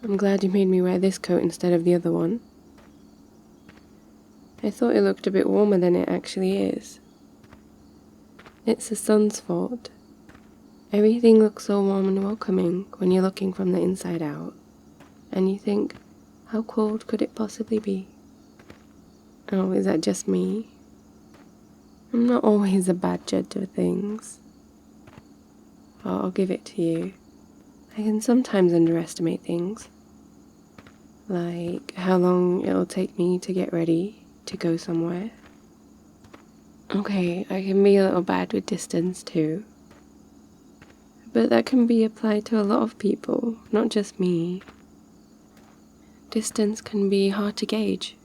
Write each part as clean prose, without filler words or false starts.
I'm glad you made me wear this coat instead of the other one. I thought it looked a bit warmer than it actually is. It's the sun's fault. Everything looks so warm and welcoming when you're looking from the inside out, and you think, how cold could it possibly be? Oh, is that just me? I'm not always a bad judge of things. Well, I'll give it to you. I can sometimes underestimate things. Like how long it'll take me to get ready to go somewhere. Okay, I can be a little bad with distance too. But that can be applied to a lot of people, not just me. Distance can be hard to gauge.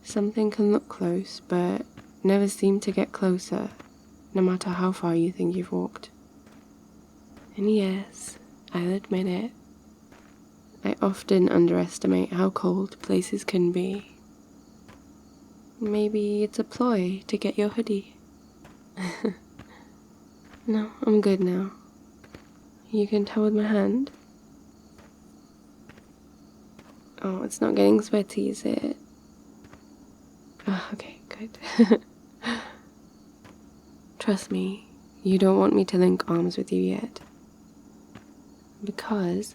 Something can look close, but never seem to get closer, no matter how far you think you've walked. And yes, I'll admit it. I often underestimate how cold places can be. Maybe it's a ploy to get your hoodie. No, I'm good now. You can tell with my hand. Oh, it's not getting sweaty, is it? Oh, okay, good. Trust me, you don't want me to link arms with you yet. Because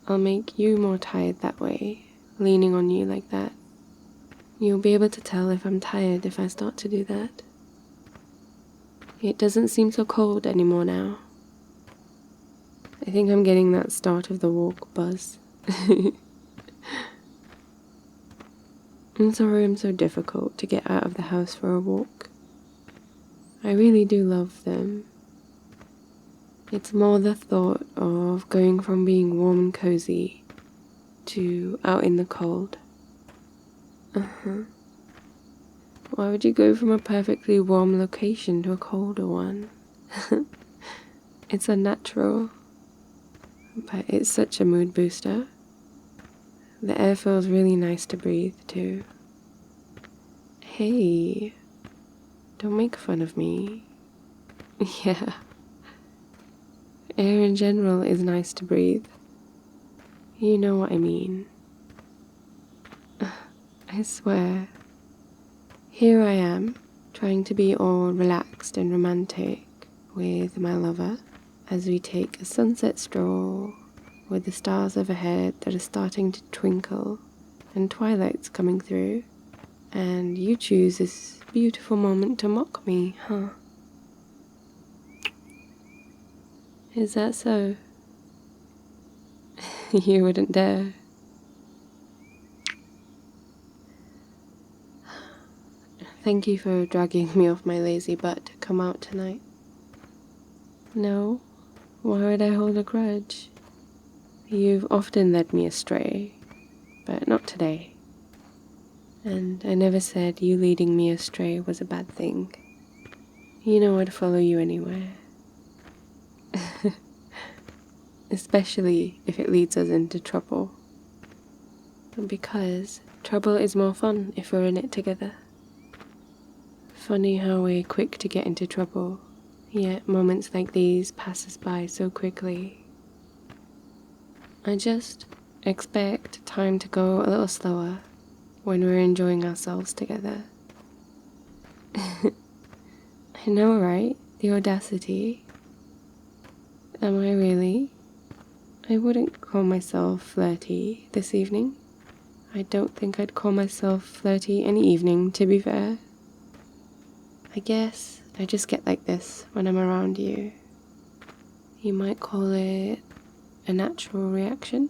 I'll make you more tired that way, leaning on you like that. You'll be able to tell if I'm tired if I start to do that. It doesn't seem so cold anymore now. I think I'm getting that start of the walk buzz. I'm sorry I'm so difficult to get out of the house for a walk. I really do love them. It's more the thought of going from being warm and cozy to out in the cold. Why would you go from a perfectly warm location to a colder one? It's unnatural, but it's such a mood booster. The air feels really nice to breathe too. Hey, don't make fun of me. Yeah. Air in general is nice to breathe. You know what I mean. I swear. Here I am, trying to be all relaxed and romantic with my lover as we take a sunset stroll with the stars overhead that are starting to twinkle and twilight's coming through, and you choose this beautiful moment to mock me, huh? Is that so? You wouldn't dare. Thank you for dragging me off my lazy butt to come out tonight. No, why would I hold a grudge? You've often led me astray, but not today. And I never said you leading me astray was a bad thing. You know I'd follow you anywhere. Especially if it leads us into trouble. Because trouble is more fun if we're in it together. Funny how we're quick to get into trouble, yet moments like these pass us by so quickly. I just expect time to go a little slower when we're enjoying ourselves together. I know, right? The audacity. Am I really? I wouldn't call myself flirty this evening. I don't think I'd call myself flirty any evening, to be fair. I guess I just get like this when I'm around you. You might call it a natural reaction.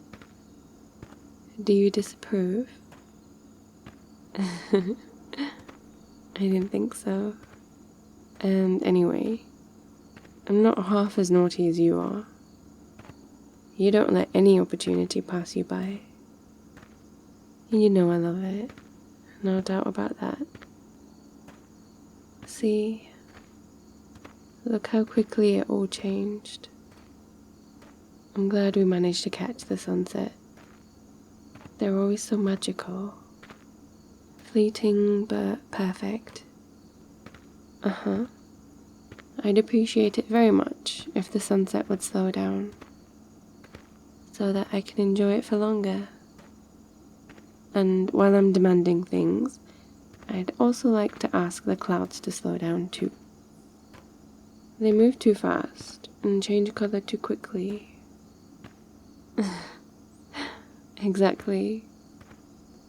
Do you disapprove? I didn't think so. And anyway, I'm not half as naughty as you are. You don't let any opportunity pass you by. You know I love it. No doubt about that. See, look how quickly it all changed. I'm glad we managed to catch the sunset. They're always so magical. Fleeting but perfect. I'd appreciate it very much if the sunset would slow down. so that I can enjoy it for longer. And while I'm demanding things, I'd also like to ask the clouds to slow down too. They move too fast and change color too quickly. Exactly.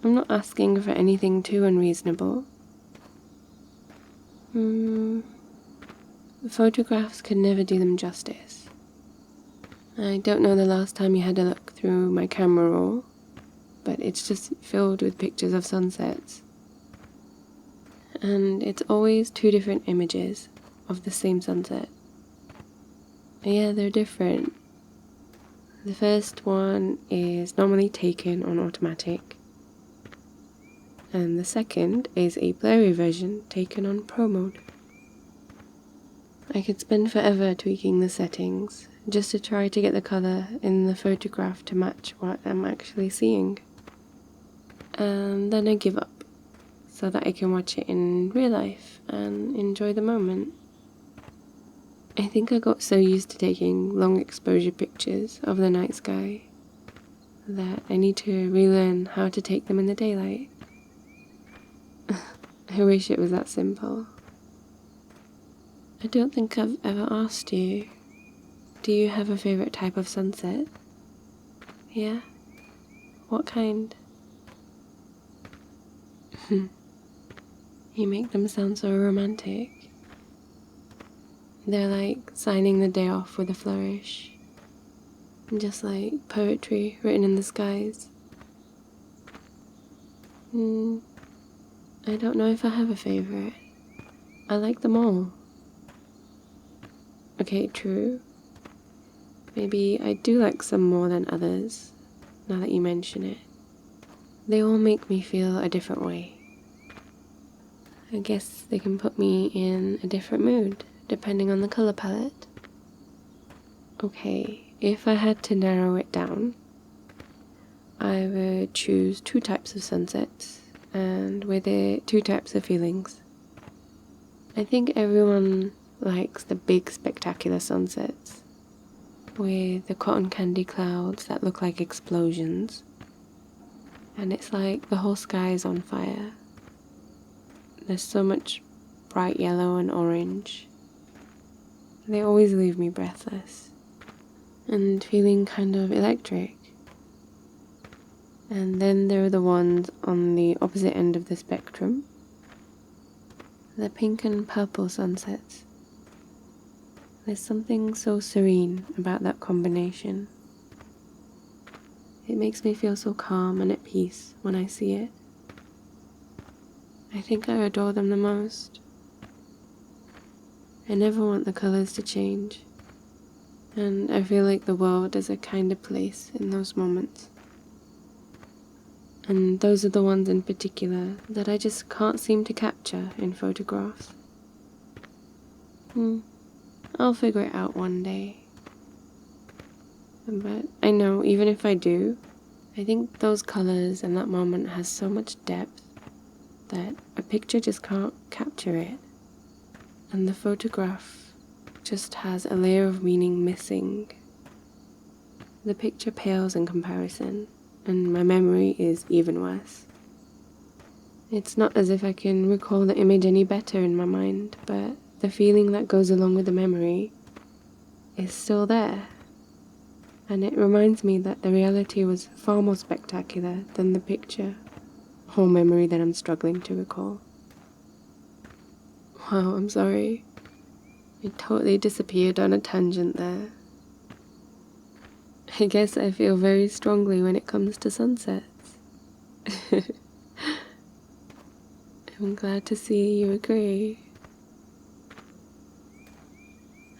I'm not asking for anything too unreasonable. The photographs could never do them justice. I don't know the last time you had a look through my camera roll, but it's just filled with pictures of sunsets. And it's always two different images of the same sunset. Yeah, they're different. The first one is normally taken on automatic, and the second is a blurry version taken on Pro mode. I could spend forever tweaking the settings just to try to get the colour in the photograph to match what I'm actually seeing. And then I give up so that I can watch it in real life and enjoy the moment. I think I got so used to taking long exposure pictures of the night sky that I need to relearn how to take them in the daylight. I wish it was that simple. I don't think I've ever asked you, do you have a favourite type of sunset? Yeah? What kind? You make them sound so romantic. They're like signing the day off with a flourish. Just like poetry written in the skies. I don't know if I have a favourite. I like them all. Okay, true. Maybe I do like some more than others, now that you mention it. They all make me feel a different way. I guess they can put me in a different mood, depending on the colour palette. Okay, if I had to narrow it down, I would choose 2 types of sunsets, and with it, 2 types of feelings. I think everyone likes the big spectacular sunsets, with the cotton candy clouds that look like explosions, and it's like the whole sky is on fire. There's so much bright yellow and orange. They always leave me breathless and feeling kind of electric. And then there are the ones on the opposite end of the spectrum, the pink and purple sunsets. There's something so serene about that combination. It makes me feel so calm and at peace when I see it. I think I adore them the most. I never want the colours to change, and I feel like the world is a kinder place in those moments. And those are the ones in particular that I just can't seem to capture in photographs. I'll figure it out one day. But I know even if I do, I think those colours and that moment has so much depth that a picture just can't capture it. And the photograph just has a layer of meaning missing. The picture pales in comparison, and my memory is even worse. It's not as if I can recall the image any better in my mind, but the feeling that goes along with the memory is still there. And it reminds me that the reality was far more spectacular than the picture or memory that I'm struggling to recall. Wow, I'm sorry. I totally disappeared on a tangent there. I guess I feel very strongly when it comes to sunsets. I'm glad to see you agree.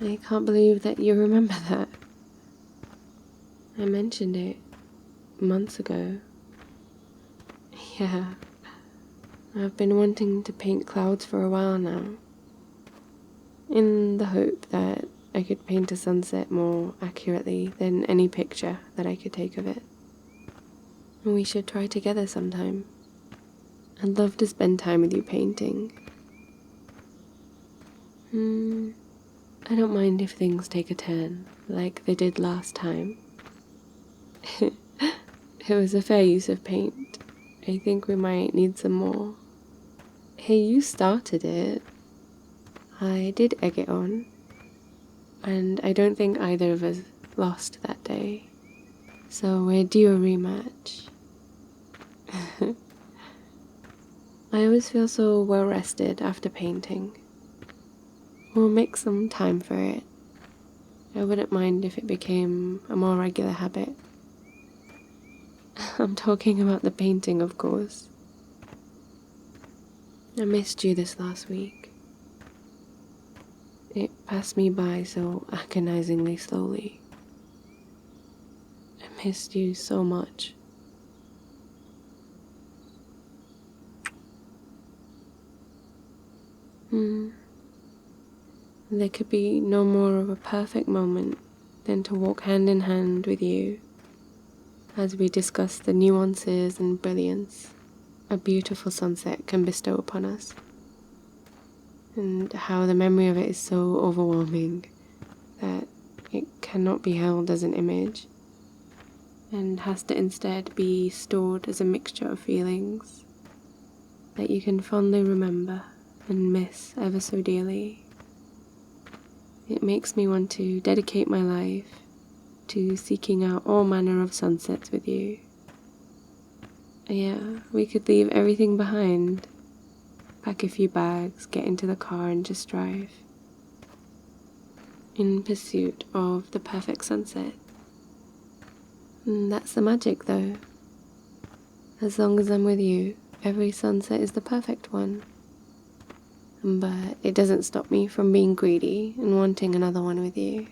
I can't believe that you remember that. I mentioned it months ago. Yeah, I've been wanting to paint clouds for a while now, in the hope that I could paint a sunset more accurately than any picture that I could take of it. And we should try together sometime. I'd love to spend time with you painting. I don't mind if things take a turn, like they did last time. It was a fair use of paint. I think we might need some more. Hey, you started it. I did egg it on. And I don't think either of us lost that day. So we're due a rematch. I always feel so well rested after painting. We'll make some time for it. I wouldn't mind if it became a more regular habit. I'm talking about the painting, of course. I missed you this last week. It passed me by so agonizingly slowly. I missed you so much. There could be no more of a perfect moment than to walk hand in hand with you as we discuss the nuances and brilliance a beautiful sunset can bestow upon us, and how the memory of it is so overwhelming that it cannot be held as an image and has to instead be stored as a mixture of feelings that you can fondly remember and miss ever so dearly. It makes me want to dedicate my life to seeking out all manner of sunsets with you. Yeah, we could leave everything behind, pack a few bags, get into the car and just drive, in pursuit of the perfect sunset. And that's the magic though. As long as I'm with you, every sunset is the perfect one. But it doesn't stop me from being greedy and wanting another one with you.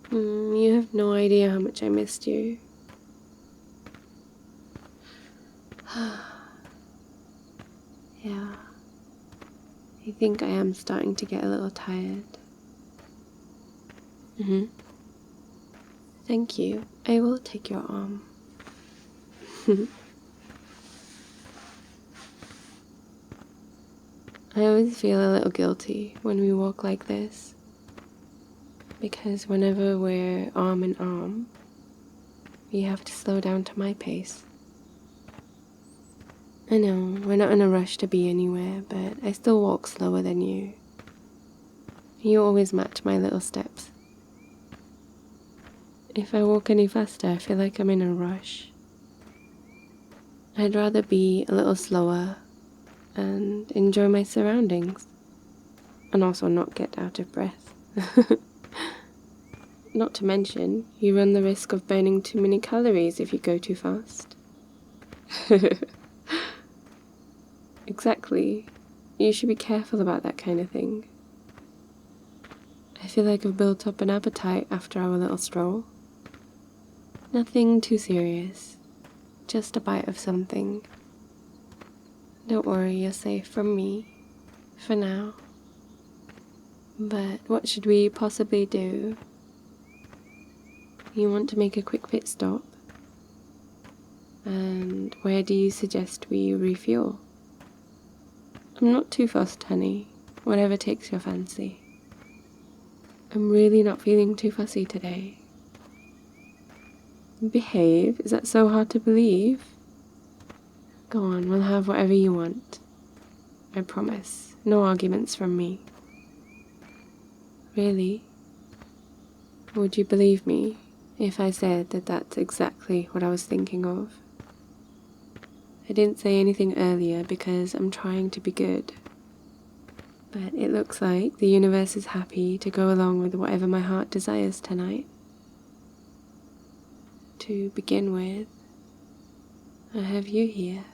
You have no idea how much I missed you. Yeah, I think I am starting to get a little tired. Thank you. I will take your arm. I always feel a little guilty when we walk like this, because whenever we're arm in arm, we have to slow down to my pace. I know, we're not in a rush to be anywhere, but I still walk slower than you. You always match my little steps. If I walk any faster, I feel like I'm in a rush. I'd rather be a little slower and enjoy my surroundings, and also not get out of breath. Not to mention, you run the risk of burning too many calories if you go too fast. Exactly. You should be careful about that kind of thing. I feel like I've built up an appetite after our little stroll. Nothing too serious, just a bite of something. Don't worry, you're safe from me, for now. But what should we possibly do? You want to make a quick pit stop? And where do you suggest we refuel? I'm not too fussed, honey. Whatever takes your fancy. I'm really not feeling too fussy today. Behave? Is that so hard to believe? Go on, we'll have whatever you want. I promise. No arguments from me. Really? Would you believe me if I said that that's exactly what I was thinking of? I didn't say anything earlier because I'm trying to be good. But it looks like the universe is happy to go along with whatever my heart desires tonight. To begin with, I have you here.